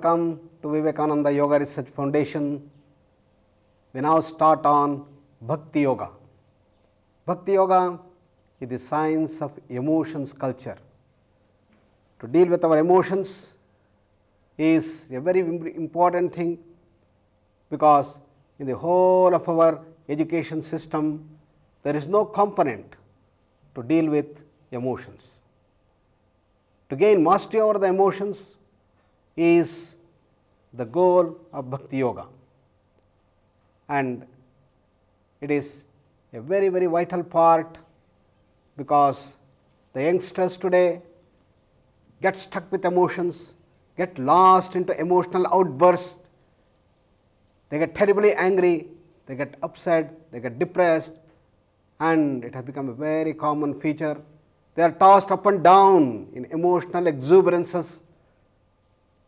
welcome to Vivekananda Yoga Research Foundation. We now start on Bhakti Yoga. Bhakti Yoga is the science of emotions culture. To deal with our emotions is a very important thing, because in the whole of our education system there is no component to deal with emotions. To gain mastery over the emotions is the goal of Bhakti Yoga, and it is a very vital part, because the youngsters today get stuck with emotions, get lost into emotional outbursts. They get terribly angry, they get upset, they get depressed, and it has become a very common feature. They are tossed up and down in emotional exuberances,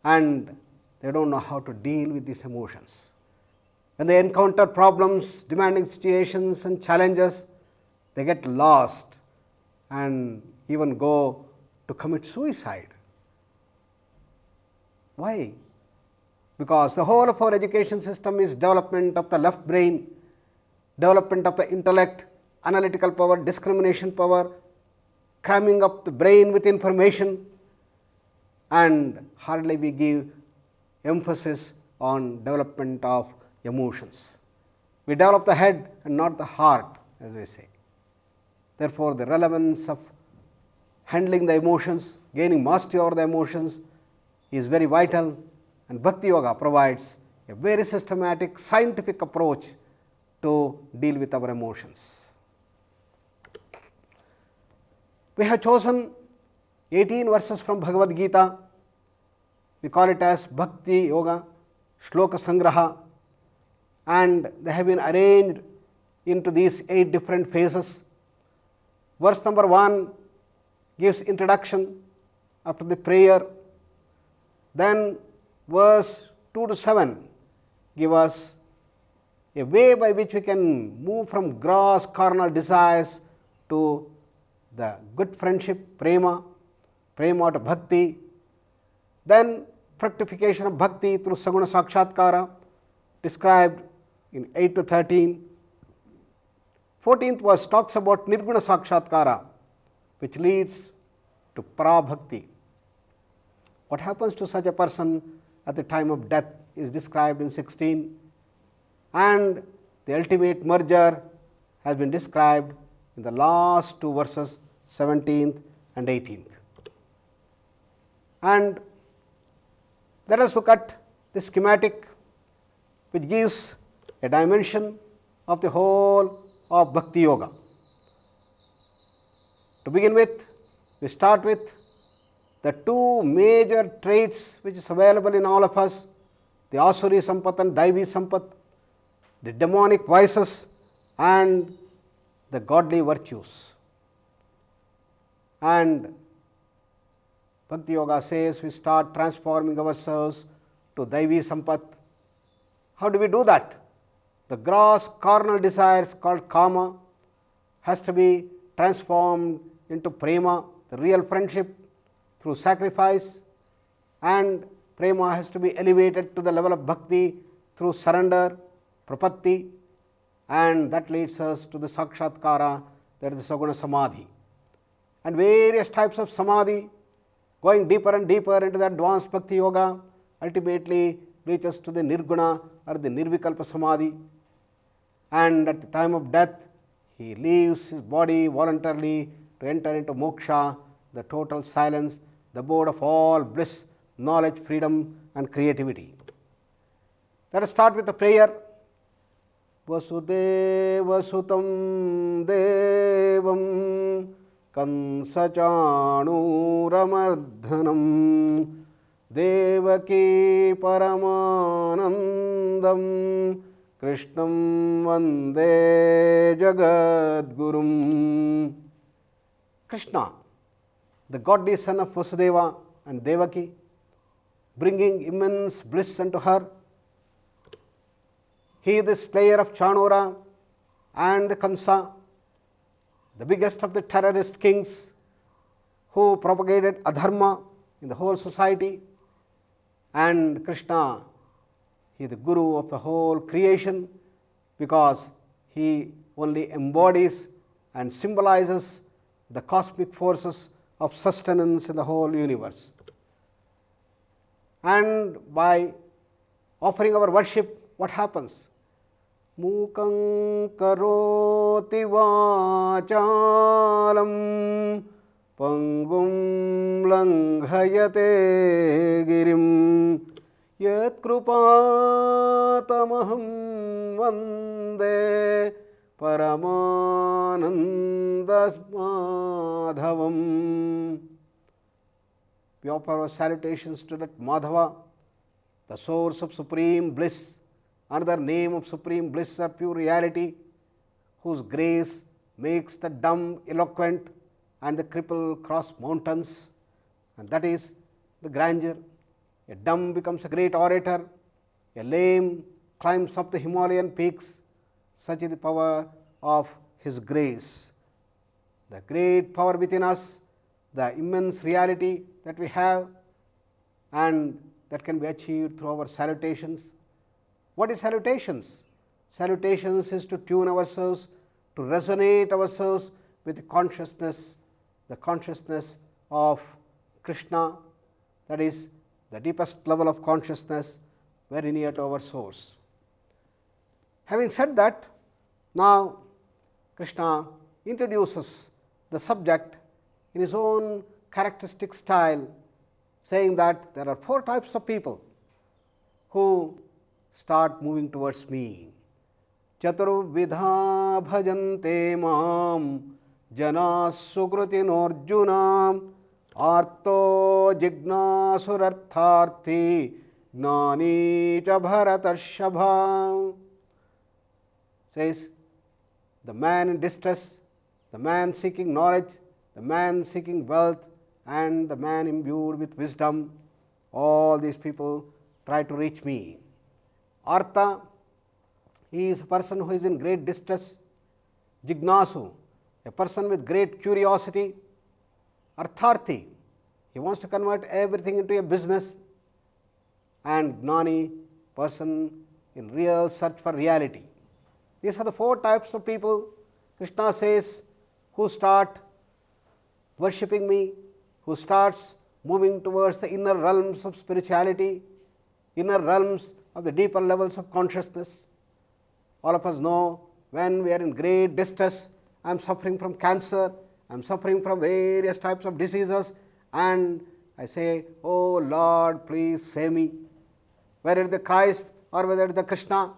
and they don't know how to deal with these emotions. When they encounter problems, demanding situations and challenges, they get lost and even go to commit suicide. Why? Because the whole of our education system is development of the left brain, development of the intellect, analytical power, discrimination power, cramming up the brain with information, and hardly we give emphasis on development of emotions. We develop the head and not the heart, as we say. Therefore, the relevance of handling the emotions, gaining mastery over the emotions is very vital, and Bhakti Yoga provides a very systematic, scientific approach to deal with our emotions. We have chosen 18 verses from Bhagavad Gita. We call it as Bhakti Yoga Shloka Sangraha, and they have been arranged into these 8 different phases. Verse number 1 gives introduction after the prayer. Then verse 2 to 7 give us a way by which we can move from gross carnal desires to the good friendship, prema to bhakti. Then fructification of bhakti through saguna sakshatkara, described in 8 to 13. 14th verse talks about nirguna sakshatkara, which leads to para-bhakti. What happens to such a person at the time of death is described in 16, and the ultimate merger has been described in the last 2 verses, 17th and 18th. And let us look at the schematic, which gives a dimension of the whole of Bhakti Yoga. To begin with, we start with the 2 major traits which is available in all of us, the Asuri Sampat and Daivi Sampat, the demonic vices and the godly virtues. And Bhakti Yoga says we start transforming ourselves to Daivi Sampat. How do we do that? The gross carnal desires called kama has to be transformed into prema, the real friendship, through sacrifice, and prema has to be elevated to the level of bhakti through surrender, prapatti, and that leads us to the sakshatkara, that is the saguna samadhi. And various types of samadhi, going deeper and deeper into the advanced Bhakti Yoga, ultimately reaches to the nirguna or the nirvikalpa samadhi, and at the time of death he leaves his body voluntarily to enter into moksha, the total silence, the abode of all bliss, knowledge, freedom and creativity. Let us start with the prayer. Vasudeva sutam devam kansachanuramardanam devaki paramanandam krishnam vande jagadgurum. Krishna, the godly son of Vasudeva and Devaki, bringing immense bliss unto her. He is the slayer of Chanura and the Kansa, the biggest of the terrorist kings who propagated adharma in the whole society. And Krishna, he is the Guru of the whole creation because he only embodies and symbolizes the cosmic forces of sustenance in the whole universe. And by offering our worship, what happens? Mukam karoti vachalam pangum langhayate girim yat krupatamaham vande paramanandasmadhavam. We offer our salutations to that Madhava, the source of supreme bliss, another name of supreme bliss or pure reality, whose grace makes the dumb eloquent and the cripple cross mountains, and that is the grandeur. A dumb becomes a great orator, a lame climbs up the Himalayan peaks. Such is the power of his grace. The great power within us, the immense reality that we have, and that can be achieved through our salutations. What is salutations? Salutations is to tune ourselves, to resonate ourselves with the consciousness of Krishna, that is the deepest level of consciousness, very near to our source. Having said that, now Krishna introduces the subject in his own characteristic style, saying that there are 4 types of people who start moving towards me. Chaturvidha bhajante mam janas sukrutinorjuna arto jignasurartharthi gnani cha bharatarshabha. Says the man in distress, the man seeking knowledge, the man seeking wealth, and the man imbued with wisdom, all these people try to reach me. Artha, he is a person who is in great distress. Jignasu, a person with great curiosity. Artharthi, he wants to convert everything into a business. And Gnani, person in real search for reality. These are the 4 types of people, Krishna says, who start worshipping me, who starts moving towards the inner realms of spirituality, inner realms of the deeper levels of consciousness. All of us know when we are in great distress, I am suffering from cancer, I am suffering from various types of diseases, and I say, oh Lord, please save me. Whether it is the Christ or whether it is the Krishna,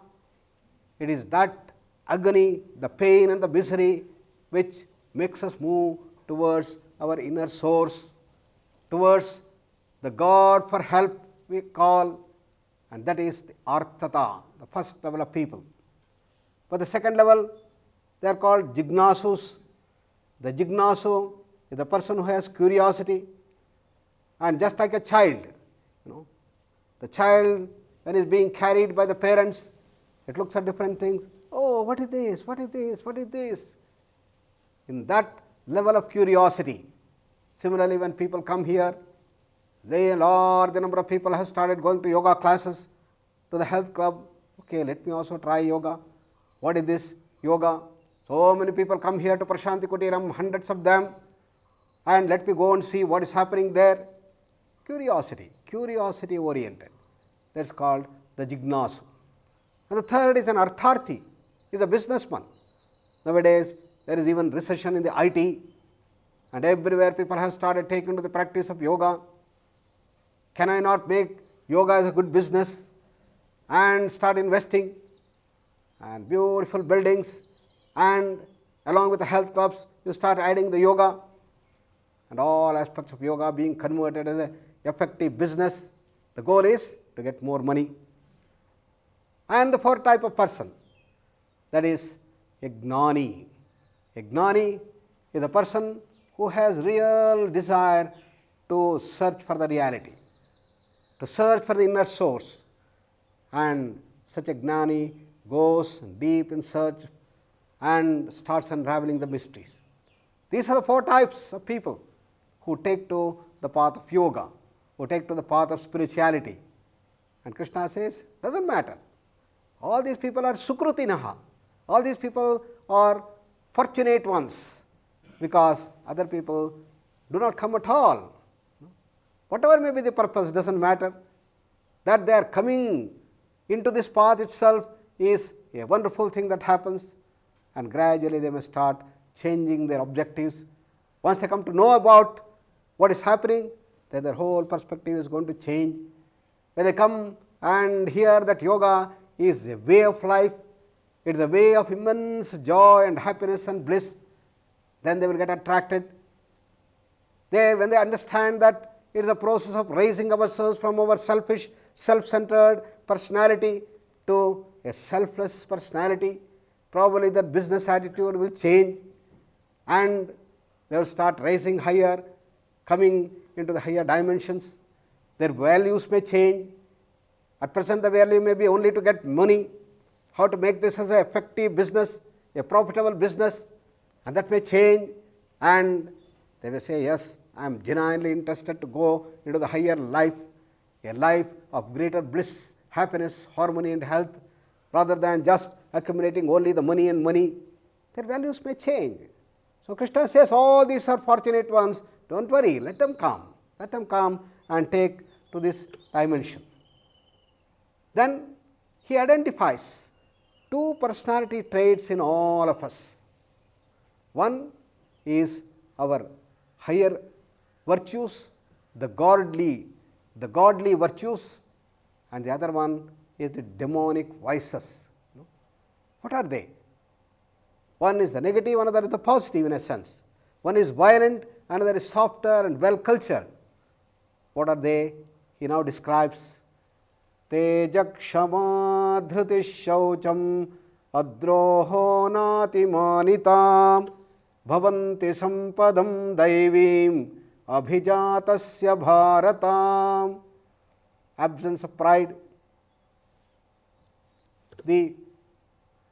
it is that agony, the pain and the misery which makes us move towards our inner source, towards the God for help we call, and that is the Artata, the first level of people. For the second level, they are called Jignasus. The Jignasu is the person who has curiosity, and just like a child, the child when he is being carried by the parents, it looks at different things. Oh, what is this? What is this? What is this? In that level of curiosity. Similarly, when people come here, a large number of people have started going to yoga classes, to the health club. Okay, let me also try yoga. What is this yoga? So many people come here to Prashanti Kutiram, hundreds of them, and let me go and see what is happening there. Curiosity oriented. That's called the Jignasu. And the third is an Artharthi, is a businessman. Nowadays, there is even recession in the IT, and everywhere people have started taking to the practice of yoga. Can I not make yoga as a good business and start investing? And beautiful buildings, and along with the health clubs, you start adding the yoga, and all aspects of yoga being converted as an effective business. The goal is to get more money. And the 4th type of person, that is a Gnani. A Gnani is a person who has real desire to search for the reality, to search for the inner source, and such a Gnani goes deep in search and starts unraveling the mysteries. These are the 4 types of people who take to the path of yoga, who take to the path of spirituality, And Krishna says, doesn't matter. All these people are sukrutinaha. All these people are fortunate ones, because other people do not come at all. Whatever may be the purpose, doesn't matter. That they are coming into this path itself is a wonderful thing that happens, and gradually they may start changing their objectives. Once they come to know about what is happening, then their whole perspective is going to change. When they come and hear that yoga is a way of life, it is a way of immense joy and happiness and bliss, then they will get attracted. When they understand that it is a process of raising ourselves from our selfish, self-centered personality to a selfless personality, probably their business attitude will change, and they will start rising higher, coming into the higher dimensions. Their values may change. At present the value may be only to get money, how to make this as an effective business, a profitable business, and that may change, and they may say, yes, I am genuinely interested to go into the higher life, a life of greater bliss, happiness, harmony and health, rather than just accumulating only the money and money. Their values may change. So Krishna says, all these are fortunate ones, don't worry, let them come and take to this dimension. Then he identifies two personality traits in all of us. One is our higher virtues, the godly virtues, and the other one is the demonic vices. What are they? One is the negative, another is the positive in a sense. One is violent, another is softer and well cultured. What are they? He now describes Tejakshama dhruti shaucham adroho natimanita bhavanti sampadam daivim abhijatasya bharata. Absence of pride, the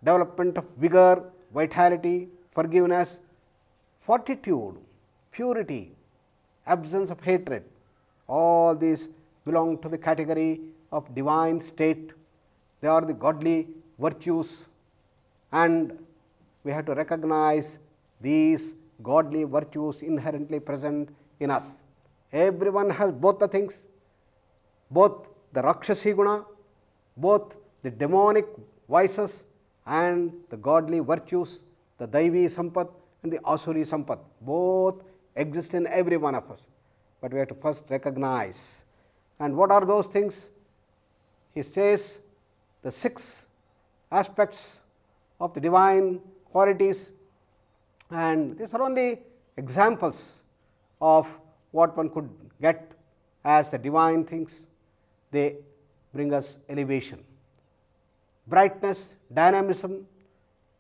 development of vigor, vitality, forgiveness, fortitude, purity, absence of hatred, all these belong to the category of divine state. They are the godly virtues, and we have to recognize these godly virtues inherently present in us. Everyone has both the things, both the Rakshasi guna, both the demonic vices and the godly virtues, the Daivi Sampat and the Asuri Sampat, both exist in every one of us. But we have to first recognize. And what are those things? He says the 6 aspects of the divine qualities, and these are only examples of what one could get as the divine things. They bring us elevation. Brightness, dynamism.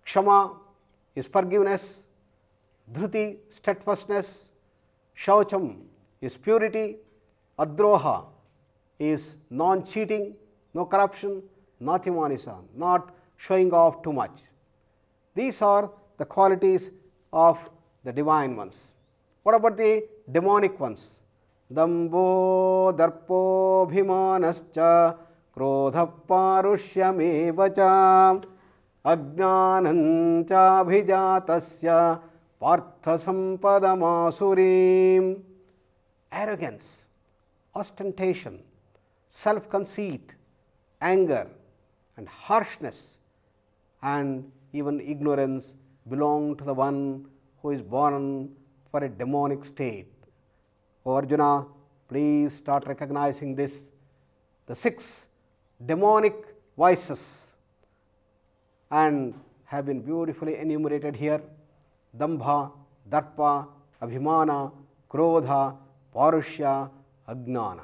Kshama is forgiveness. Dhruti, steadfastness. Shaucham is purity. Adroha is non-cheating, no corruption, natimanisa, not showing off too much. These are the qualities of the divine ones. What about the demonic ones? Dambo darpo bhimanascha krodha parushyameva ajnanancha bhijatasya partha sampadamasurim. Arrogance, ostentation, self-conceit, anger and harshness and even ignorance belong to the one who is born for a demonic state. O Arjuna, please start recognizing this. The 6 demonic vices and have been beautifully enumerated here. Dambha, Darpa, Abhimana, Krodha, Parushya, Ajnana.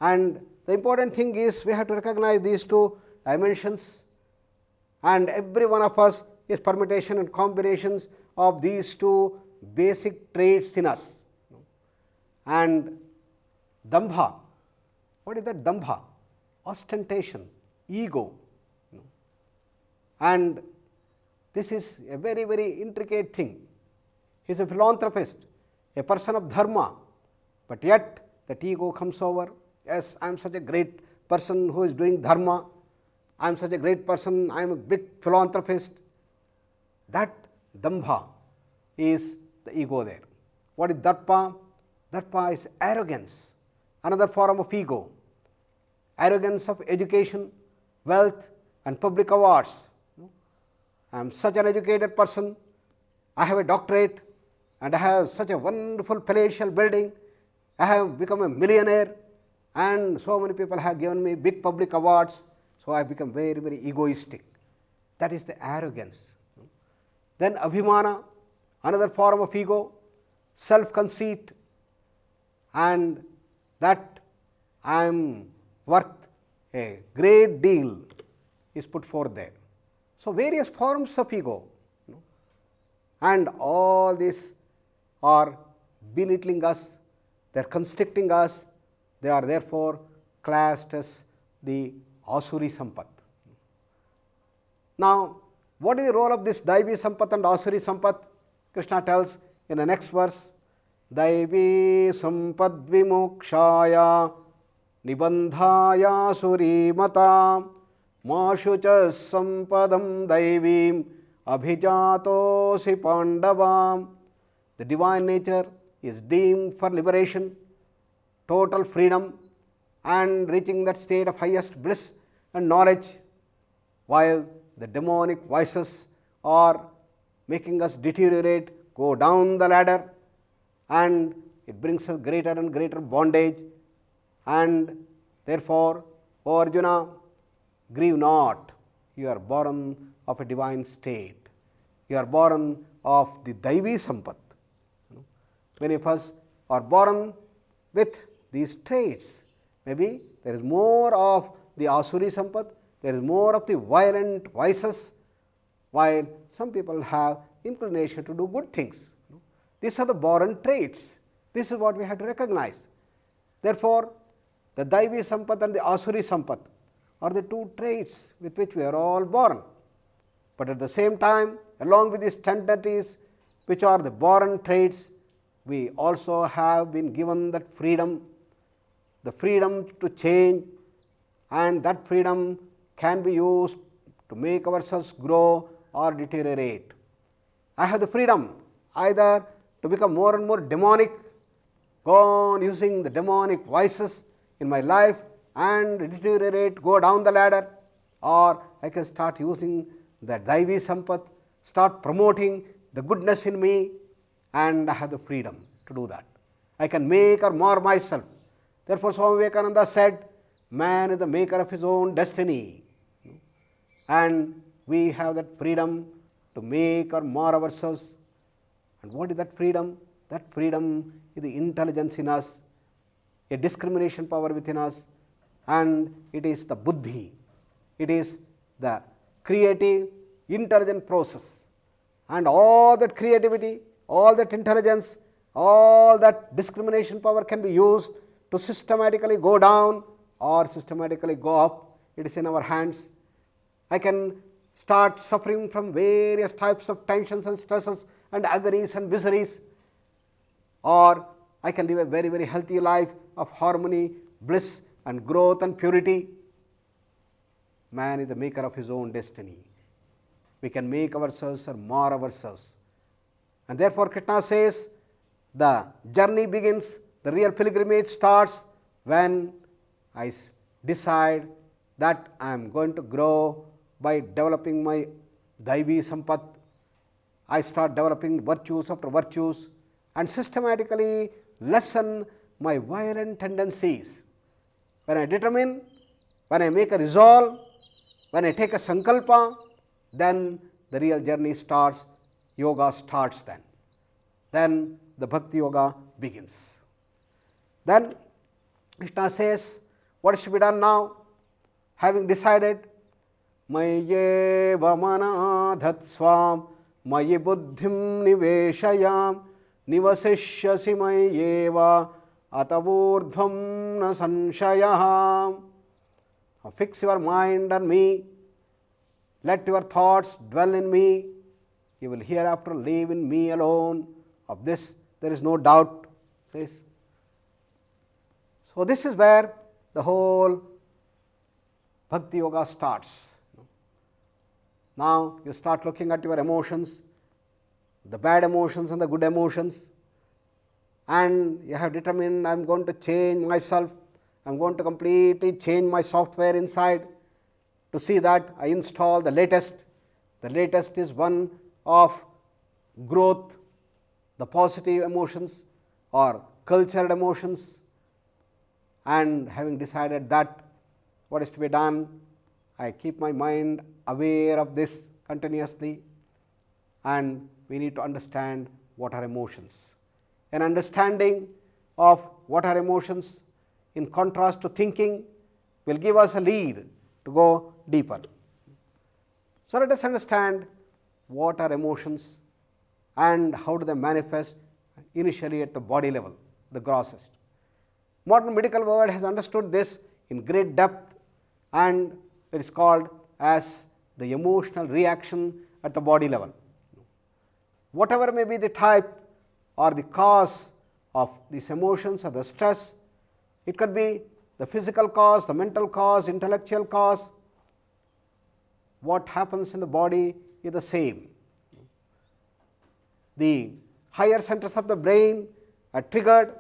And the important thing is we have to recognize these 2 dimensions, and every one of us is permutation and combinations of these 2 basic traits in us. And Dambha, what is that Dambha? Ostentation, ego. And this is a very, very intricate thing. He is a philanthropist, a person of dharma, but yet that ego comes over. Yes, I am such a great person who is doing dharma, I am such a great person, I am a big philanthropist. That dambha is the ego there. What is darpa? Darpa is arrogance, another form of ego. Arrogance of education, wealth and public awards. I am such an educated person, I have a doctorate and I have such a wonderful palatial building, I have become a millionaire and so many people have given me big public awards, so I have become very, very egoistic. That is the arrogance. Then abhimana, another form of ego, self-conceit, and that I am worth a great deal is put forth there. So, various forms of ego, and all these are belittling us, they are constricting us, they are therefore classed as the asuri sampat. Now, what is the role of this Daivi sampat and asuri sampat? Krishna tells in the next verse, Daivi sampad vimokshaya nibandhaya suri mata mashucha sampadam daivim abhijatosi pandavam. The divine nature is deemed for liberation, total freedom and reaching that state of highest bliss and knowledge, while the demonic vices are making us deteriorate, go down the ladder, and it brings us greater and greater bondage. And therefore, O Arjuna, grieve not, you are born of a divine state, you are born of the Daivi sampat. Many of us are born with these traits. Maybe there is more of the asuri sampat, there is more of the violent vices, while some people have inclination to do good things. These are the born traits. This is what we have to recognize. Therefore, the Daivi sampat and the asuri sampat are the two traits with which we are all born. But at the same time, along with these tendencies which are the born traits, we also have been given that freedom, the freedom to change, and that freedom can be used to make ourselves grow or deteriorate. I have the freedom either to become more and more demonic, go on using the demonic vices in my life and deteriorate, go down the ladder, or I can start using the Daivi sampat, start promoting the goodness in me, and I have the freedom to do that. I can make or mar myself. Therefore, Swami Vivekananda said, man is the maker of his own destiny, and we have that freedom to make or mar ourselves. And what is that freedom? That freedom is the intelligence in us, a discrimination power within us, and it is the buddhi. It is the creative, intelligent process. And all that creativity, all that intelligence, all that discrimination power can be used to systematically go down or systematically go up. It is in our hands. I can start suffering from various types of tensions and stresses and agonies and miseries, or I can live a very, very healthy life of harmony, bliss and growth and purity. Man is the maker of his own destiny. We can make ourselves or mar ourselves. And therefore, Krishna says, the journey begins, the real pilgrimage starts when I decide that I am going to grow by developing my Daivi sampat. I start developing virtues after virtues and systematically lessen my violent tendencies. When I determine, when I make a resolve, when I take a sankalpa, then the real journey starts, yoga starts then. Then the Bhakti yoga begins. Then Krishna says, what should be done now? Having decided, Mayyeva manadhat swam, Mayi buddhim niveshayam, Nivasishyasi mayyeva, Atavurdhvam na sanshayah. Fix your mind on me, let your thoughts dwell in me, you will hereafter live in me alone. Of this there is no doubt, says. So this is where the whole Bhakti Yoga starts. Now you start looking at your emotions, the bad emotions and the good emotions, and you have determined, I am going to change myself, I am going to completely change my software inside to see that I install the latest. The latest is one of growth, the positive emotions or cultured emotions, and having decided that what is to be done, I keep my mind aware of this continuously, and we need to understand what are emotions. An understanding of what are emotions in contrast to thinking will give us a lead to go deeper. So let us understand what are emotions and how do they manifest initially at the body level, the grossest. Modern medical world has understood this in great depth, and it is called as the emotional reaction at the body level. Whatever may be the type or the cause of these emotions or the stress, it could be the physical cause, the mental cause, intellectual cause. What happens in the body is the same. The higher centers of the brain are triggered,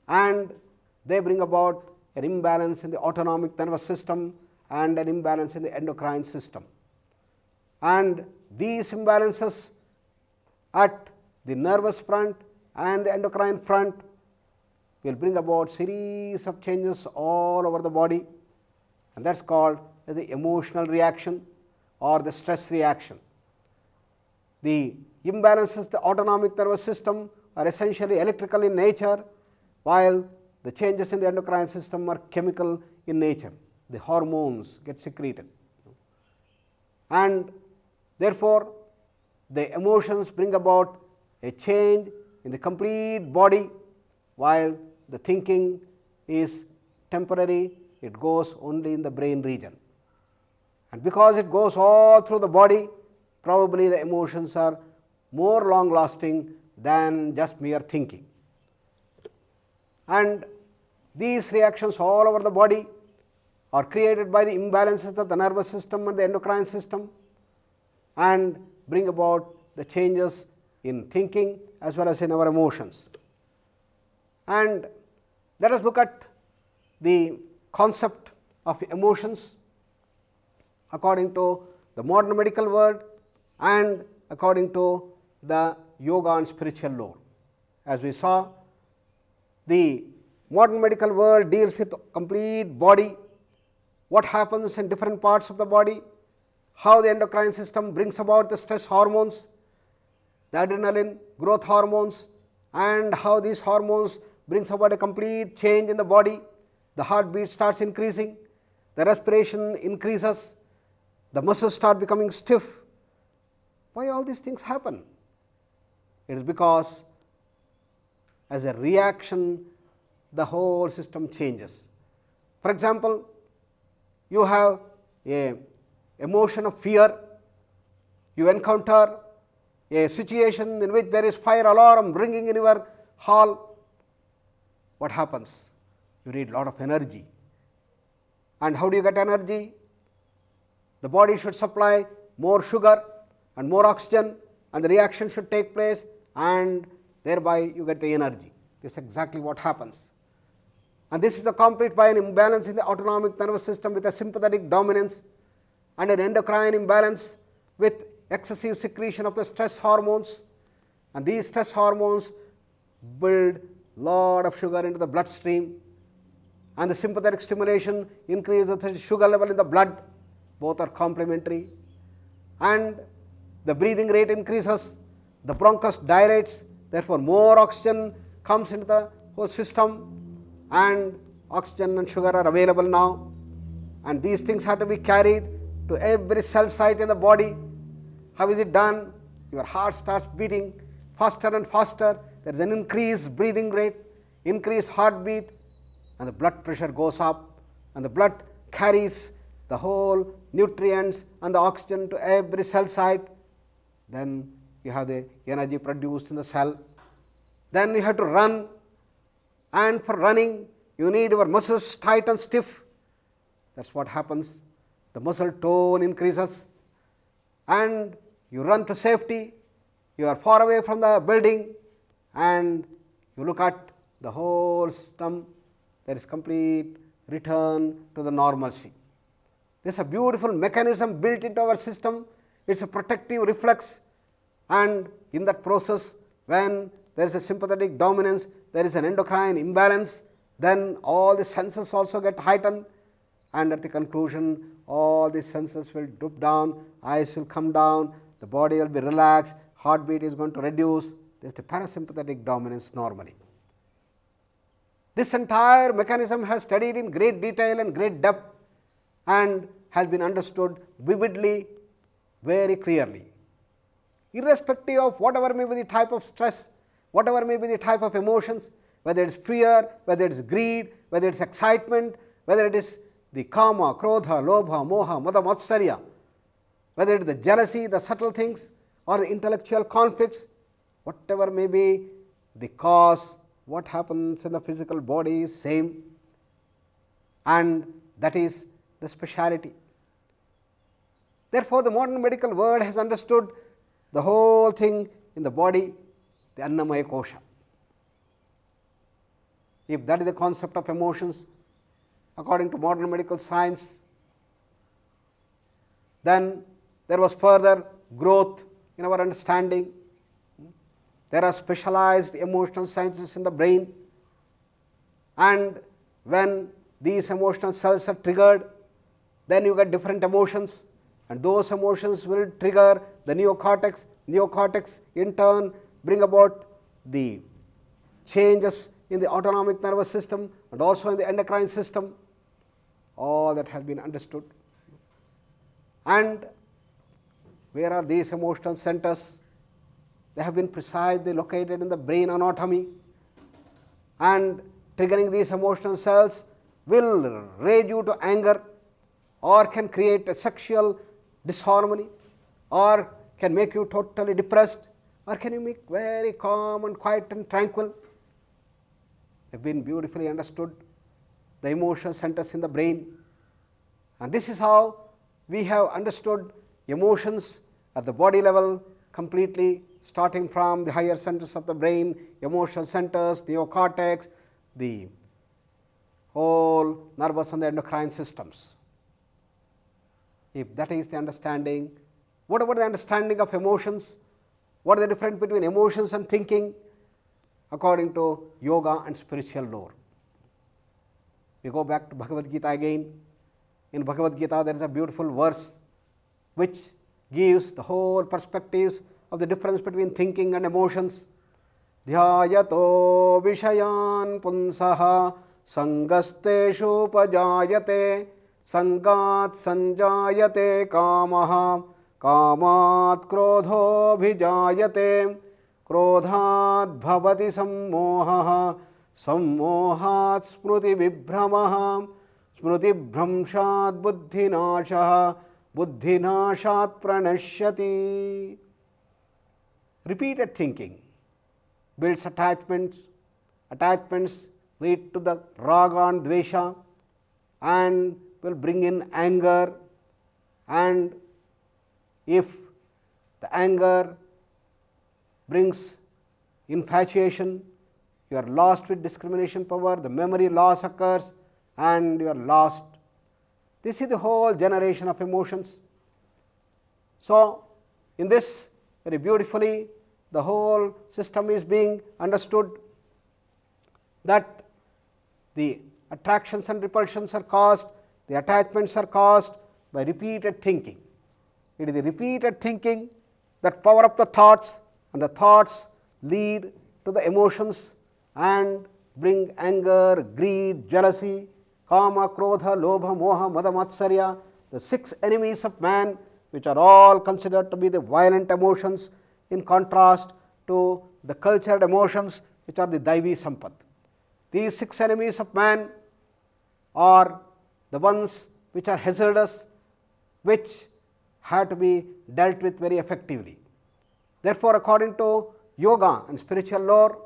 and they bring about an imbalance in the autonomic nervous system and an imbalance in the endocrine system. And these imbalances at the nervous front and the endocrine front will bring about series of changes all over the body, and that is called the emotional reaction or the stress reaction. The imbalances in the autonomic nervous system are essentially electrical in nature, while the changes in the endocrine system are chemical in nature. The hormones get secreted, and therefore the emotions bring about a change in the complete body, while the thinking is temporary, it goes only in the brain region. And because it goes all through the body, probably the emotions are more long lasting than just mere thinking. And these reactions all over the body are created by the imbalances of the nervous system and the endocrine system, and bring about the changes in thinking as well as in our emotions. And let us look at the concept of emotions according to the modern medical world and according to the yoga and spiritual lore. As we saw, the modern medical world deals with complete body, what happens in different parts of the body, how the endocrine system brings about the stress hormones, the adrenaline, growth hormones, and how these hormones brings about a complete change in the body. The heartbeat starts increasing, the respiration increases, the muscles start becoming stiff. Why all these things happen? It is because as a reaction the whole system changes. For example, you have a emotion of fear, you encounter a situation in which there is fire alarm ringing in your hall. What happens? You need a lot of energy. And how do you get energy? The body should supply more sugar and more oxygen, and the reaction should take place, and thereby you get the energy. This is exactly what happens. And this is accompanied by an imbalance in the autonomic nervous system with a sympathetic dominance, and an endocrine imbalance with excessive secretion of the stress hormones. And these stress hormones build lot of sugar into the bloodstream, and the sympathetic stimulation increases the sugar level in the blood. Both are complementary, and the breathing rate increases, the bronchus dilates, therefore more oxygen comes into the whole system, and oxygen and sugar are available now, and these things have to be carried to every cell site in the body. How is it done? Your heart starts beating faster and faster, there is an increased breathing rate, increased heartbeat, and the blood pressure goes up, and the blood carries the whole nutrients and the oxygen to every cell site. Then you have the energy produced in the cell. Then you have to run, and for running you need your muscles tight and stiff. That's what happens the muscle tone increases, and you run to safety, you are far away from the building, and you look at the whole system, there is complete return to the normalcy. This is a beautiful mechanism built into our system. It's a protective reflex, and in that process, when there is a sympathetic dominance, there is an endocrine imbalance, then all the senses also get heightened, and at the conclusion, all the senses will droop down, eyes will come down, the body will be relaxed, heartbeat is going to reduce. This is the parasympathetic dominance normally. This entire mechanism has studied in great detail and great depth and has been understood vividly, very clearly. Irrespective of whatever may be the type of stress, whatever may be the type of emotions, whether it is fear, whether it is greed, whether it is excitement, whether it is the kama, krodha, lobha, moha, mada, matsarya, whether it is the jealousy, the subtle things, or the intellectual conflicts, whatever may be the cause, what happens in the physical body is same, and that is the speciality. Therefore, the modern medical world has understood the whole thing in the body, the Annamaya Kosha. If that is the concept of emotions, according to modern medical science, then there was further growth in our understanding. There are specialized emotional sciences in the brain, and when these emotional cells are triggered, then you get different emotions, and those emotions will trigger the neocortex. Neocortex in turn bring about the changes in the autonomic nervous system and also in the endocrine system. All that has been understood. And where are these emotional centers? They have been precisely located in the brain anatomy, and triggering these emotional cells will raise you to anger, or can create a sexual disharmony, or can make you totally depressed, or can you make very calm and quiet and tranquil. They have been beautifully understood, the emotional centers in the brain, and this is how we have understood emotions at the body level completely, starting from the higher centers of the brain, emotional centers, neocortex, the whole nervous and the endocrine systems. If that is the understanding, what about the understanding of emotions? What is the difference between emotions and thinking according to yoga and spiritual lore? We go back to Bhagavad Gita again. In Bhagavad Gita there is a beautiful verse which gives the whole perspectives of the difference between thinking and emotions. Dhyayato vishayan punsaha sangasteshu pajayate sangat sanjayate kamaha kamat krodho bhijayate krodhat bhavati sammohaha sammohat smruti vibhramaha smruti bhramshat buddhinashaha buddhinashat pranashyati. Repeated thinking builds attachments, attachments lead to the raga and dvesha and will bring in anger, and if the anger brings infatuation, you are lost with discrimination power, the memory loss occurs and you are lost. This is the whole generation of emotions. So, in this very beautifully the whole system is being understood, that the attractions and repulsions are caused, the attachments are caused by repeated thinking. It is the repeated thinking that power up the thoughts, and the thoughts lead to the emotions and bring anger, greed, jealousy, kama, krodha, lobha, moha, mada, matsarya, the 6 enemies of man, which are all considered to be the violent emotions, in contrast to the cultured emotions, which are the daivi sampat. These 6 enemies of man are the ones which are hazardous, which have to be dealt with very effectively. Therefore, according to yoga and spiritual lore,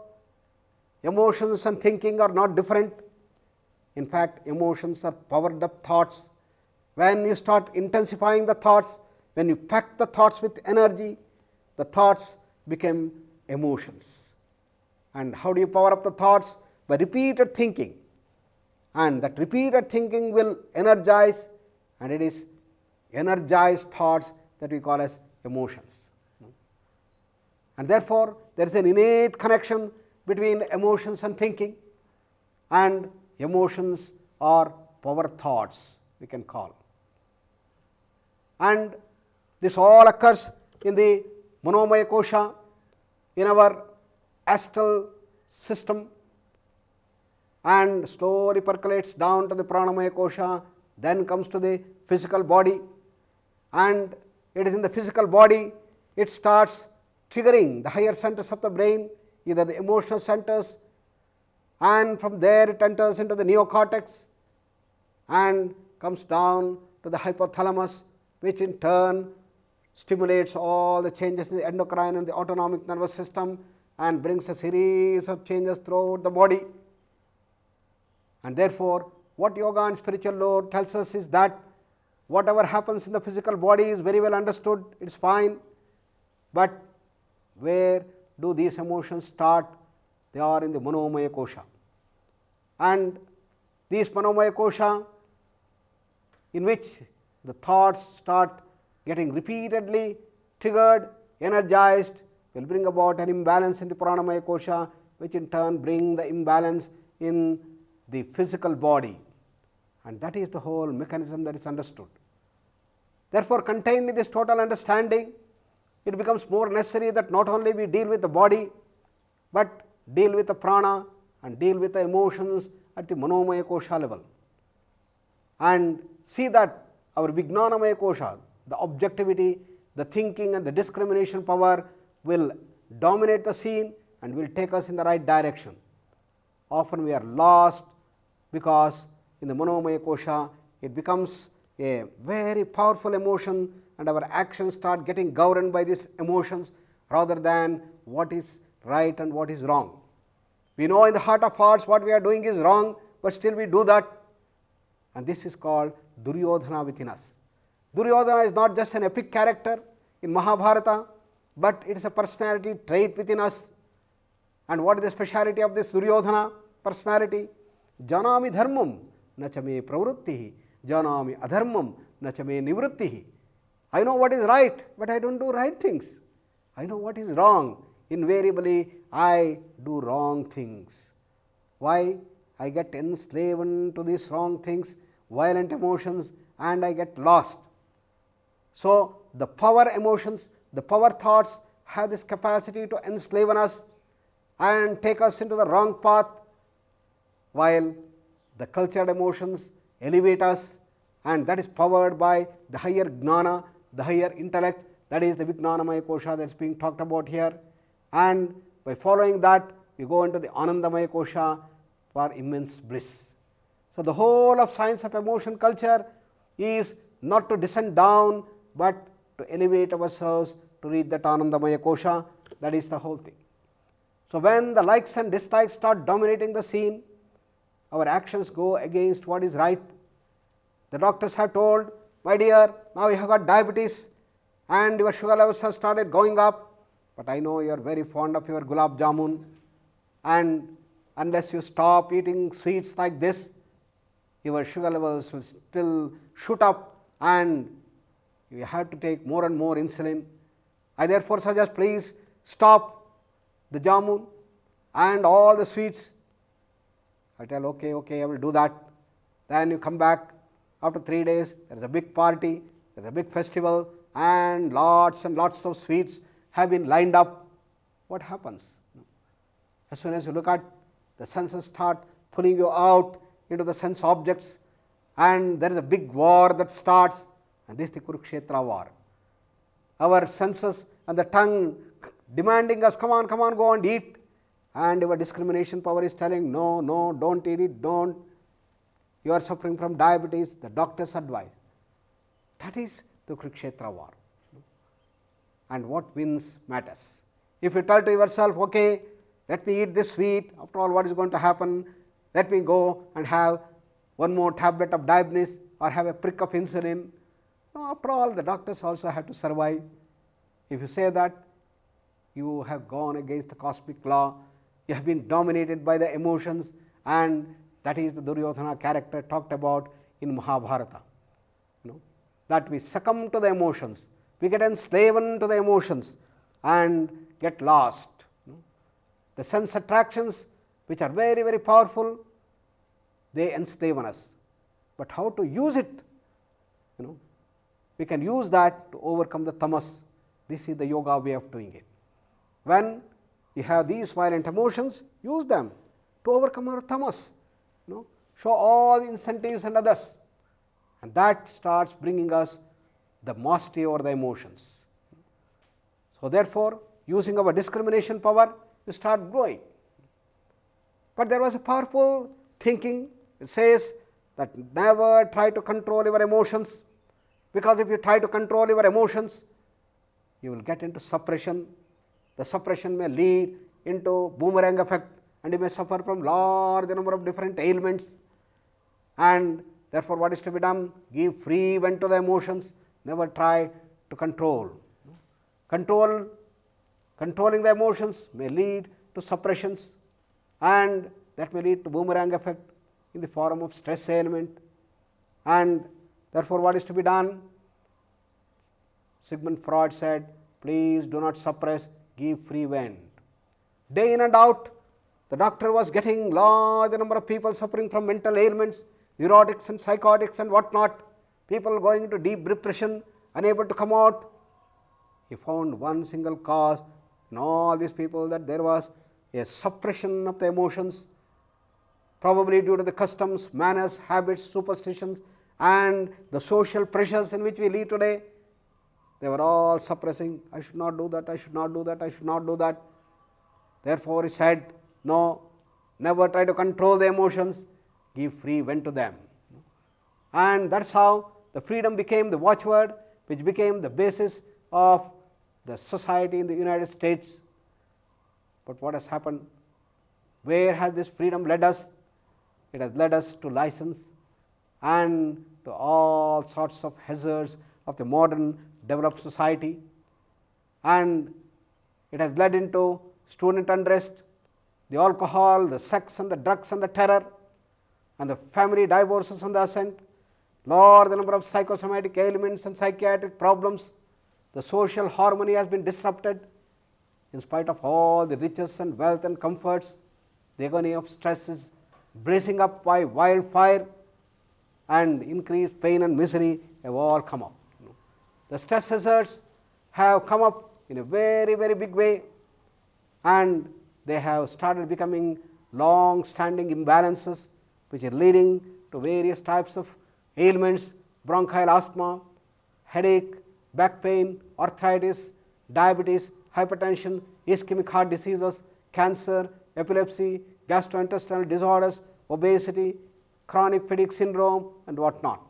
emotions and thinking are not different. In fact, emotions are powered up thoughts. When you start intensifying the thoughts, when you pack the thoughts with energy, the thoughts become emotions. And how do you power up the thoughts? By repeated thinking. And that repeated thinking will energize, and it is energized thoughts that we call as emotions. And therefore, there is an innate connection between emotions and thinking, and emotions are power thoughts, we can call. And this all occurs in the Manomaya Kosha, in our astral system, and slowly percolates down to the Pranamaya Kosha, then comes to the physical body, and it is in the physical body it starts triggering the higher centers of the brain, either the emotional centers, and from there it enters into the neocortex and comes down to the hypothalamus, which in turn stimulates all the changes in the endocrine and the autonomic nervous system and brings a series of changes throughout the body. And therefore, what yoga and spiritual lore tells us is that whatever happens in the physical body is very well understood, it is fine, but where do these emotions start? They are in the Manomaya Kosha. And these Manomaya Kosha, in which the thoughts start getting repeatedly triggered, energized, will bring about an imbalance in the Pranamaya Kosha, which in turn bring the imbalance in the physical body. And that is the whole mechanism that is understood. Therefore, contained in this total understanding, it becomes more necessary that not only we deal with the body, but deal with the prana and deal with the emotions at the Manomaya Kosha level. And see that our Vijnanamaya Kosha, the objectivity, the thinking and the discrimination power will dominate the scene and will take us in the right direction. Often we are lost because in the Manomaya Kosha it becomes a very powerful emotion and our actions start getting governed by these emotions rather than what is right and what is wrong. We know in the heart of hearts what we are doing is wrong, but still we do that, and this is called Duryodhana within us. Duryodhana is not just an epic character in Mahabharata, but it is a personality trait within us. And what is the speciality of this Duryodhana personality? Janami dharmam nacha me pravrittihi, janami adharmam nacha me nivrittihi. I know what is right, but I don't do right things. I know what is wrong. Invariably, I do wrong things. Why? I get enslaved to these wrong things, violent emotions, and I get lost. So, the power emotions, the power thoughts have this capacity to enslave us and take us into the wrong path, while the cultured emotions elevate us, and that is powered by the higher jnana, the higher intellect, that is the Vijnanamaya Kosha that is being talked about here. And by following that, we go into the Anandamaya Kosha for immense bliss. So, the whole of science of emotion culture is not to descend down, but to elevate ourselves to reach that Anandamaya Kosha. That is the whole thing. So, when the likes and dislikes start dominating the scene, our actions go against what is right. The doctors have told, my dear, now you have got diabetes and your sugar levels have started going up, but I know you are very fond of your gulab jamun, and unless you stop eating sweets like this, your sugar levels will still shoot up and you have to take more and more insulin. I therefore suggest, please stop the jamun and all the sweets. I tell, okay, I will do that. Then you come back after 3 days, there is a big party, there is a big festival, and lots of sweets have been lined up. What happens? As soon as you look at, the senses start pulling you out into the sense objects, and there is a big war that starts, and this is the Kurukshetra war. Our senses and the tongue demanding us, come on, go and eat, and your discrimination power is telling, no, don't eat it, don't. You are suffering from diabetes, the doctor's advice. That is the Kurukshetra war. And what wins matters. If you tell to yourself, okay, let me eat this sweet, after all what is going to happen, let me go and have one more tablet of diabetes, or have a prick of insulin. No, after all, the doctors also have to survive. If you say that, you have gone against the cosmic law, you have been dominated by the emotions, and that is the Duryodhana character talked about in Mahabharata. That we succumb to the emotions, we get enslaved to the emotions and get lost. The sense attractions, which are very, very powerful, they enslave us. But how to use it? We can use that to overcome the tamas. This is the yoga way of doing it. When you have these violent emotions, use them to overcome our tamas. Show all the incentives and others, and that starts bringing us the mastery over the emotions. So therefore, using our discrimination power, we start growing. But there was a powerful thinking. It says that never try to control your emotions, because if you try to control your emotions, you will get into suppression. The suppression may lead into boomerang effect, and you may suffer from large number of different ailments. And therefore, what is to be done? Give free vent to the emotions. Never try to control. Controlling the emotions may lead to suppressions, and that may lead to boomerang effect in the form of stress ailment. And therefore, what is to be done? Sigmund Freud said, please do not suppress, give free vent. Day in and out, the doctor was getting large number of people suffering from mental ailments, neurotics and psychotics and whatnot, people going into deep depression, unable to come out. He found one single cause in all these people, that there was a suppression of the emotions, probably due to the customs, manners, habits, superstitions, and the social pressures in which we live today. They were all suppressing, I should not do that, I should not do that, I should not do that. Therefore, he said, no, never try to control the emotions, give free vent to them. And that's how the freedom became the watchword, which became the basis of the society in the United States. But what has happened? Where has this freedom led us? It has led us to license and to all sorts of hazards of the modern developed society, and it has led into student unrest, the alcohol, the sex and the drugs and the terror, and the family divorces on the ascent, large number of psychosomatic ailments and psychiatric problems. The social harmony has been disrupted. In spite of all the riches and wealth and comforts, the agony of stress is blazing up by wildfire, and increased pain and misery have all come up. The stress hazards have come up in a very, very big way, and they have started becoming long-standing imbalances, which are leading to various types of ailments, bronchial asthma, headache, back pain, arthritis, diabetes, hypertension, ischemic heart diseases, cancer, epilepsy, gastrointestinal disorders, obesity, chronic fatigue syndrome, and whatnot.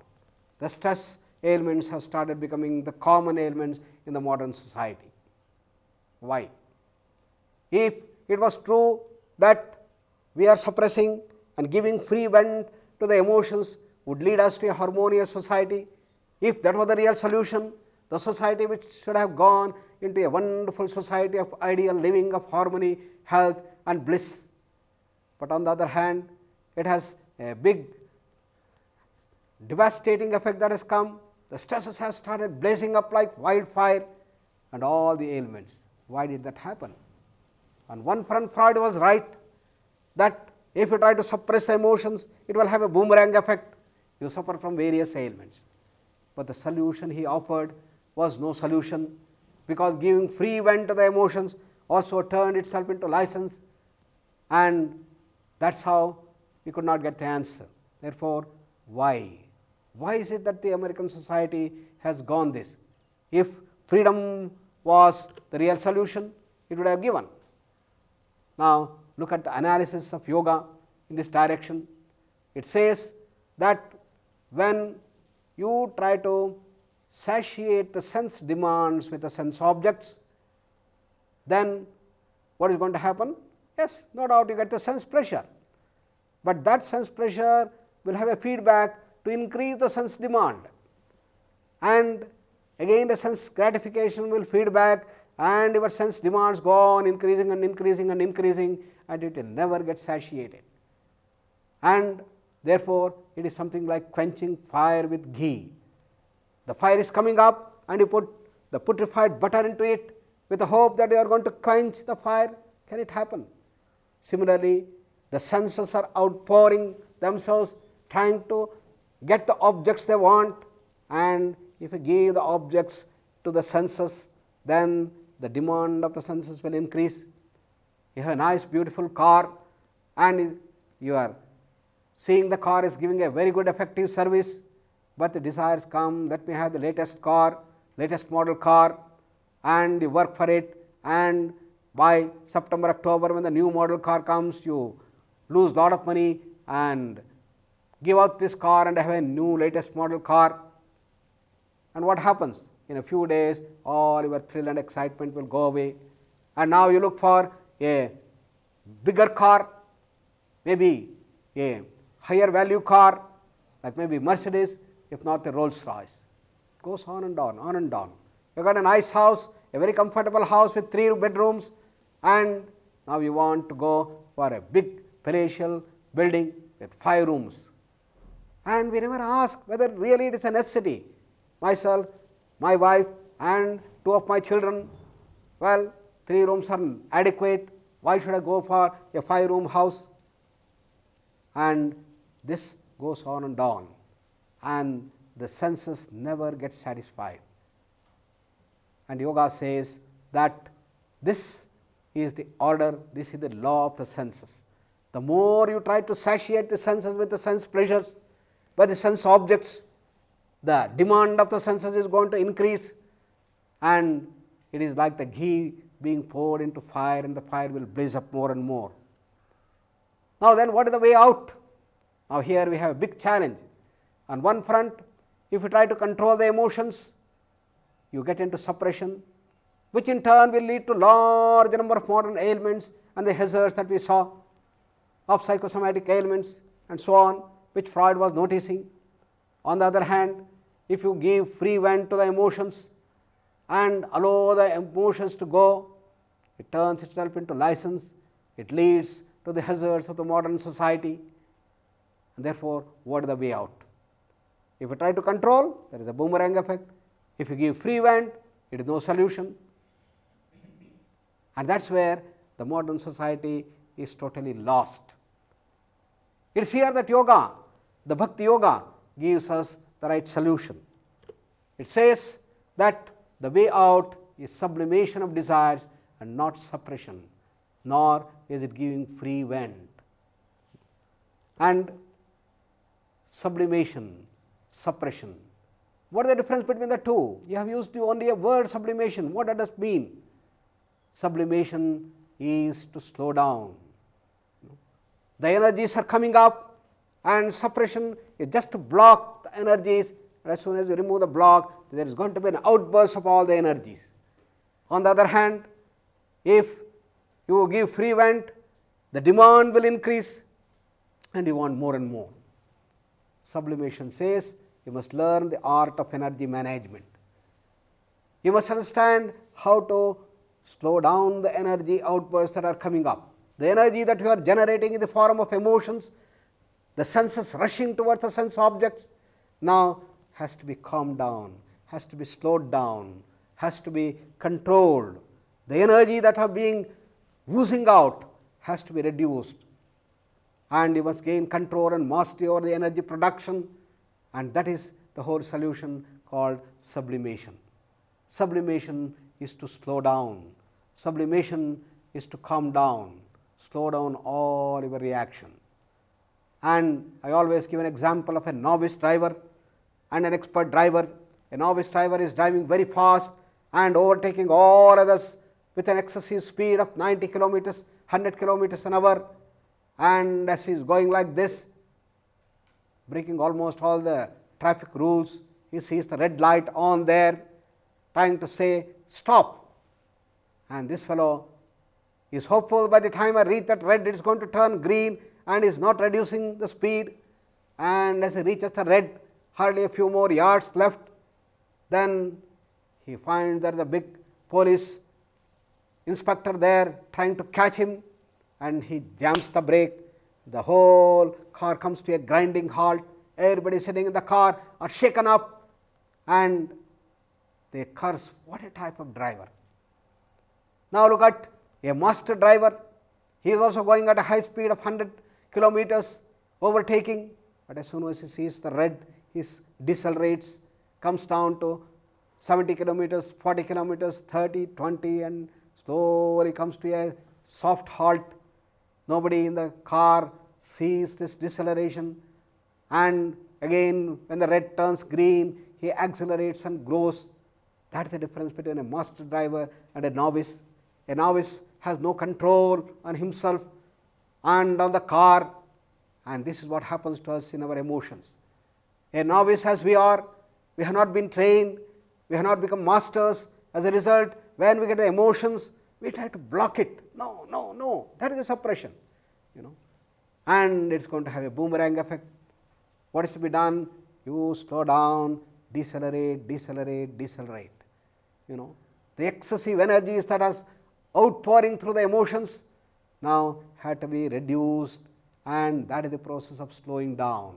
The stress ailments have started becoming the common ailments in the modern society. Why? If it was true that we are suppressing and giving free vent to the emotions would lead us to a harmonious society, if that was the real solution, the society which should have gone into a wonderful society of ideal living, of harmony, health and bliss. But on the other hand, it has a big devastating effect that has come. The stresses have started blazing up like wildfire, and all the ailments. Why did that happen? On one front, Freud was right that if you try to suppress the emotions, it will have a boomerang effect. You suffer from various ailments. But the solution he offered was no solution, because giving free vent to the emotions also turned itself into license, and that's how we could not get the answer. Therefore, why? Why is it that the American society has gone this? If freedom was the real solution, it would have given. Now, look at the analysis of yoga in this direction. It says that when you try to satiate the sense demands with the sense objects, then what is going to happen? Yes, no doubt you get the sense pressure, but that sense pressure will have a feedback to increase the sense demand. And again the sense gratification will feed back, and your sense demands go on increasing and increasing and increasing, and it will never get satiated. And therefore, it is something like quenching fire with ghee. The fire is coming up and you put the putrefied butter into it with the hope that you are going to quench the fire. Can it happen? Similarly, the senses are outpouring themselves, trying to get the objects they want, and if you give the objects to the senses, then the demand of the senses will increase. You have a nice beautiful car and you are seeing the car is giving a very good effective service, but the desires come, let me have the latest car, latest model car, and you work for it, and by September, October when the new model car comes, you lose lot of money and give out this car and have a new latest model car. And what happens? In a few days all your thrill and excitement will go away, and now you look for a bigger car, maybe a higher value car, like maybe Mercedes, if not a Rolls Royce. It goes on and on, on and on. You got a nice house, a very comfortable house with 3 bedrooms, and now you want to go for a big palatial building with 5 rooms. And we never ask whether really it is a necessity. Myself, my wife and 2 of my children, well, 3 rooms are adequate. Why should I go for a 5-room house? And this goes on and on, and the senses never get satisfied. And yoga says that this is the order, this is the law of the senses. The more you try to satiate the senses with the sense pleasures, by the sense objects, the demand of the senses is going to increase, and it is like the ghee being poured into fire, and the fire will blaze up more and more. Now then, what is the way out? Now here we have a big challenge. On one front, if you try to control the emotions, you get into suppression, which in turn will lead to large number of modern ailments and the hazards that we saw of psychosomatic ailments and so on, which Freud was noticing. On the other hand, if you give free vent to the emotions and allow the emotions to go, it turns itself into license, it leads to the hazards of the modern society, and therefore what is the way out? If you try to control, there is a boomerang effect. If you give free vent, it is no solution. And that is where the modern society is totally lost. It is here that yoga, the Bhakti yoga, gives us the right solution. It says that the way out is sublimation of desires and not suppression, nor is it giving free vent. And sublimation, suppression, what is the difference between the two? You have used only a word sublimation. What does it mean? Sublimation is to slow down. The energies are coming up, and suppression is just to block the energies. As soon as you remove the block, there is going to be an outburst of all the energies. On the other hand, if you give free vent, the demand will increase and you want more and more. Sublimation says you must learn the art of energy management. You must understand how to slow down the energy outbursts that are coming up. The energy that you are generating in the form of emotions, the senses rushing towards the sense objects, now has to be calmed down, has to be slowed down, has to be controlled. The energy that are being oozing out has to be reduced, and you must gain control and mastery over the energy production, and that is the whole solution called sublimation. Sublimation is to slow down. Sublimation is to calm down, slow down all your reaction. And I always give an example of a novice driver and an expert driver. A novice driver is driving very fast and overtaking all others with an excessive speed of 90 kilometers, 100 kilometers an hour, and as he is going like this, breaking almost all the traffic rules, he sees the red light on there, trying to say stop, and this fellow is hopeful by the time I reach that red it is going to turn green, and is not reducing the speed, and as he reaches the red, hardly a few more yards left, then he finds there is a big police inspector there trying to catch him, and he jams the brake. The whole car comes to a grinding halt. Everybody sitting in the car are shaken up, and they curse, what a type of driver. Now look at a master driver. He is also going at a high speed of 100 kilometers, overtaking, but as soon as he sees the red, he decelerates, comes down to 70 kilometers, 40 kilometers, 30, 20, and slowly comes to a soft halt. Nobody in the car sees this deceleration, and again when the red turns green, he accelerates and grows. That is the difference between a master driver and a novice. A novice has no control on himself and on the car, and this is what happens to us in our emotions. A novice as we are, we have not been trained, we have not become masters. As a result, when we get the emotions, we try to block it. No, no, no, that is a suppression, and it's going to have a boomerang effect. What is to be done? You slow down, decelerate, decelerate, decelerate. The excessive energies that are outpouring through the emotions now had to be reduced, and that is the process of slowing down.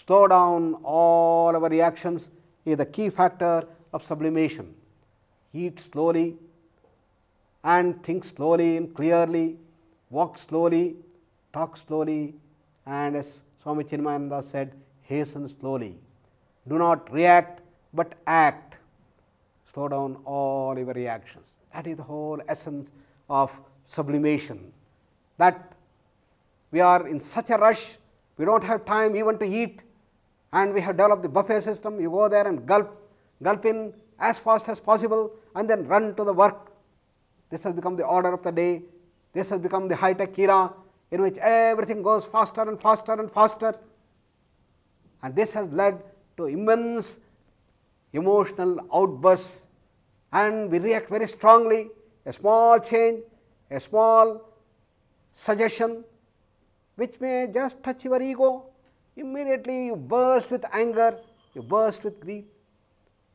Slow down all our reactions is the key factor of sublimation. Eat slowly and think slowly and clearly, walk slowly, talk slowly, and as Swami Chinmayananda said, hasten slowly. Do not react but act. Slow down all your reactions. That is the whole essence of sublimation. That we are in such a rush, we don't have time even to eat, and we have developed the buffet system. You go there and gulp in as fast as possible and then run to the work. This has become the order of the day. This has become the high-tech era in which everything goes faster and faster and faster, and this has led to immense emotional outbursts, and we react very strongly. A small change, a small suggestion which may just touch your ego, immediately you burst with anger, you burst with grief,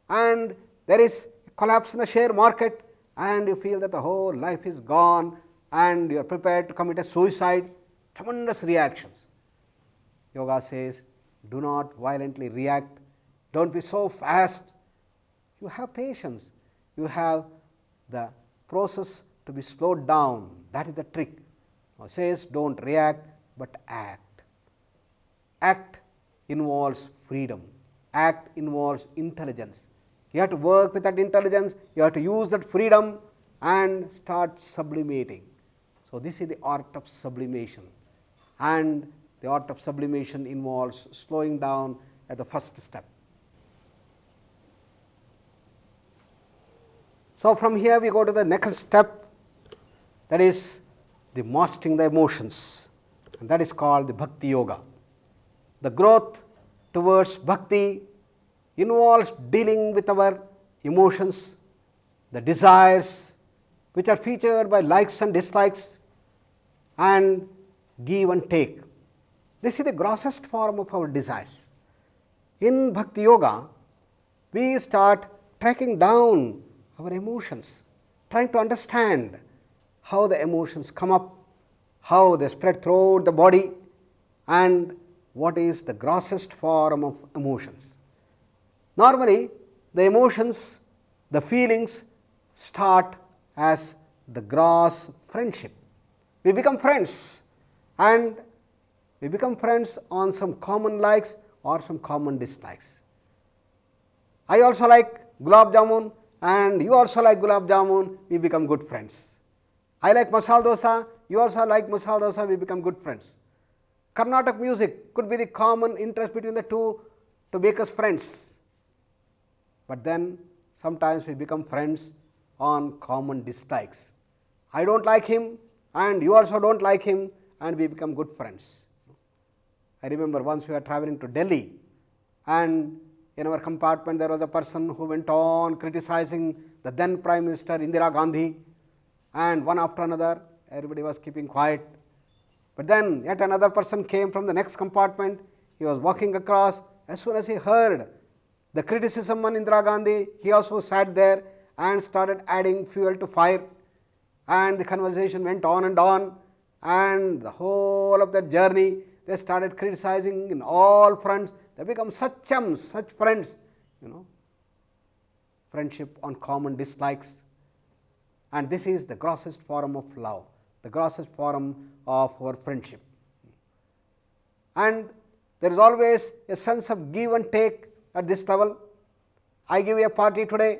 and there is a collapse in the share market, and you feel that the whole life is gone, and you are prepared to commit a suicide. Tremendous reactions. Yoga says, do not violently react, don't be so fast. You have patience, you have the process to be slowed down. That is the trick. It says, don't react but act. Act involves freedom, act involves intelligence. You have to work with that intelligence, you have to use that freedom and start sublimating. So this is the art of sublimation, and the art of sublimation involves slowing down at the first step. So from here we go to the next step, that is the mastering the emotions, and that is called the Bhakti Yoga. The growth towards Bhakti involves dealing with our emotions, the desires which are featured by likes and dislikes, and give and take. This is the grossest form of our desires. In Bhakti Yoga, we start tracking down our emotions, trying to understand how the emotions come up, how they spread throughout the body, and what is the grossest form of emotions. Normally, the emotions, the feelings start as the gross friendship. We become friends, and we become friends on some common likes or some common dislikes. I also like gulab jamun, and you also like gulab jamun, we become good friends. I like masala dosa, you also like masala dosa, we become good friends. Carnatic music could be the common interest between the two to make us friends. But then sometimes we become friends on common dislikes. I don't like him and you also don't like him, and we become good friends. I remember once we were traveling to Delhi, and in our compartment there was a person who went on criticizing the then Prime Minister Indira Gandhi, and one after another everybody was keeping quiet. But then yet another person came from the next compartment, he he was walking across. As soon as he heard the criticism on Indira Gandhi, he also sat there and started adding fuel to fire. And the conversation went on, and the whole of that journey, they started criticizing in all fronts. They become such chums, such friends, friendship on common dislikes. And this is the grossest form of love, the grossest form of our friendship. And there is always a sense of give and take at this level. I give you a party today.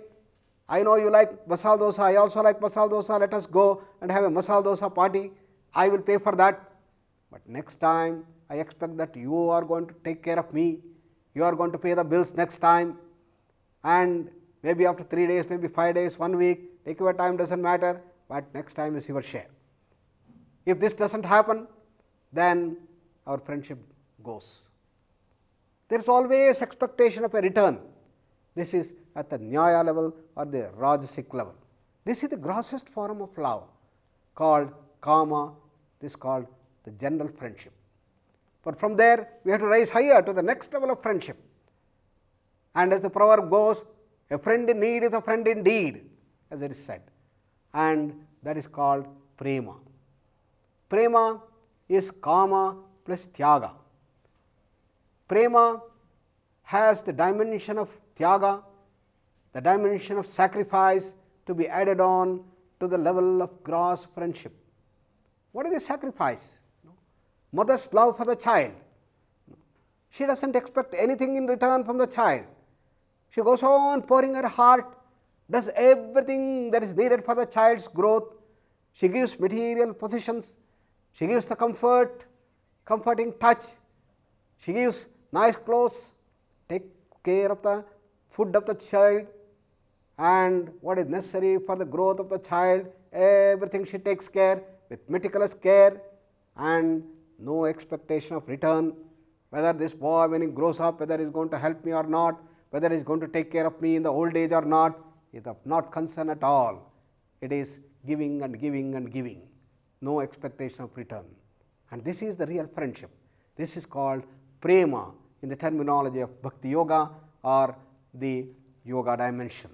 I know you like masala dosa, I also like masala dosa. Let us go and have a masala dosa party. I will pay for that. But next time, I expect that you are going to take care of me. You are going to pay the bills next time. And maybe after 3 days, maybe 5 days, 1 week, take your time, doesn't matter. But next time is your share. If this doesn't happen, then our friendship goes. There is always expectation of a return. This is at the Nyaya level or the Rajasic level. This is the grossest form of love called Kama. This is called the general friendship. But from there, we have to rise higher to the next level of friendship. And as the proverb goes, a friend in need is a friend indeed, as it is said. And that is called Prema. Prema is Kama plus Tyaga. Prema has the dimension of Tyaga, the dimension of sacrifice to be added on to the level of gross friendship. What is the sacrifice? Mother's love for the child. She doesn't expect anything in return from the child. She goes on pouring her heart, does everything that is needed for the child's growth. She gives material possessions. She gives the comforting touch. She gives nice clothes, take care of the food of the child, and what is necessary for the growth of the child, everything she takes care with meticulous care and no expectation of return. Whether this boy, when he grows up, whether he is going to help me or not, whether he is going to take care of me in the old age or not, is of not concern at all. It is giving and giving and giving, no expectation of return. And this is the real friendship. This is called Prema in the terminology of Bhakti Yoga or the Yoga dimension.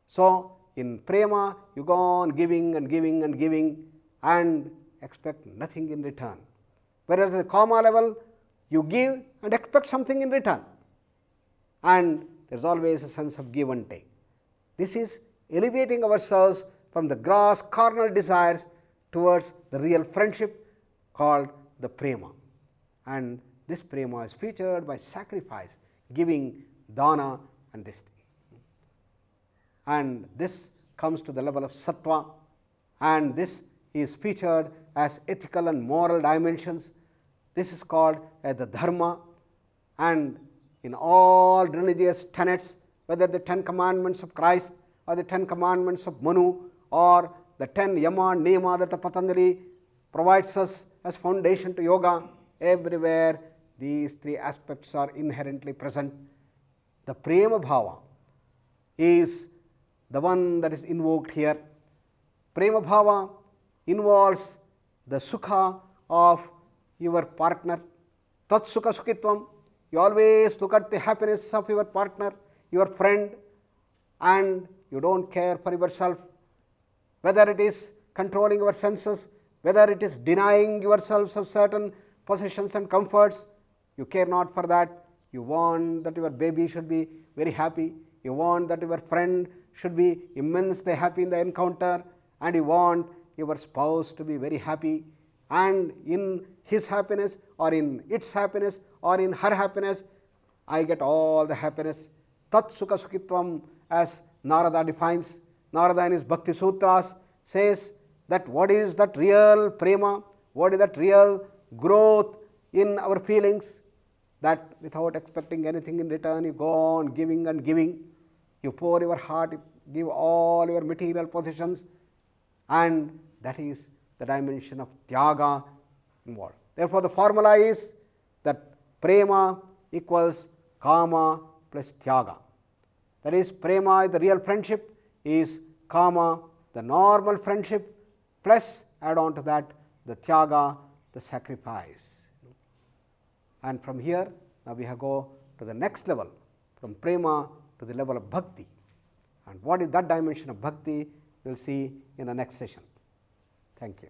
So, in Prema, you go on giving and giving and giving and expect nothing in return. Whereas at the Kama level, you give and expect something in return. And there is always a sense of give and take. This is elevating ourselves from the gross carnal desires towards the real friendship called the Prema. And this Prema is featured by sacrifice, giving, dana and this thing. And this comes to the level of Sattva, and this is featured as ethical and moral dimensions. This is called the Dharma, and in all religious tenets, whether the 10 commandments of Christ or the 10 commandments of Manu or the 10 Yama and Niyama that the Patanjali provides us as foundation to yoga, everywhere these 3 aspects are inherently present. The Prema Bhava is the one that is invoked here. Prema Bhava involves the Sukha of your partner. Tat Sukha Sukhitvam. You always look at the happiness of your partner, your friend, and you don't care for yourself. Whether it is controlling your senses, whether it is denying yourselves of certain possessions and comforts, you care not for that. You want that your baby should be very happy. You want that your friend should be immensely happy in the encounter, and you want your spouse to be very happy. And in his happiness or in its happiness or in her happiness, I get all the happiness. Tat Sukha Sukhitvam, as Narada defines. Narada in his Bhakti Sutras says that what is that real Prema, what is that real growth in our feelings, that without expecting anything in return, you go on giving and giving. You pour your heart, you give all your material possessions, and that is the dimension of Tyaga involved. Therefore, the formula is that Prema equals Kama plus Tyaga. That is, Prema, the real friendship, is Kama, the normal friendship, plus add on to that the Tyaga, the sacrifice. And from here, Now we have go to the next level, from prema to the level of bhakti. And what is that dimension of bhakti, we will see in the next session. Thank you.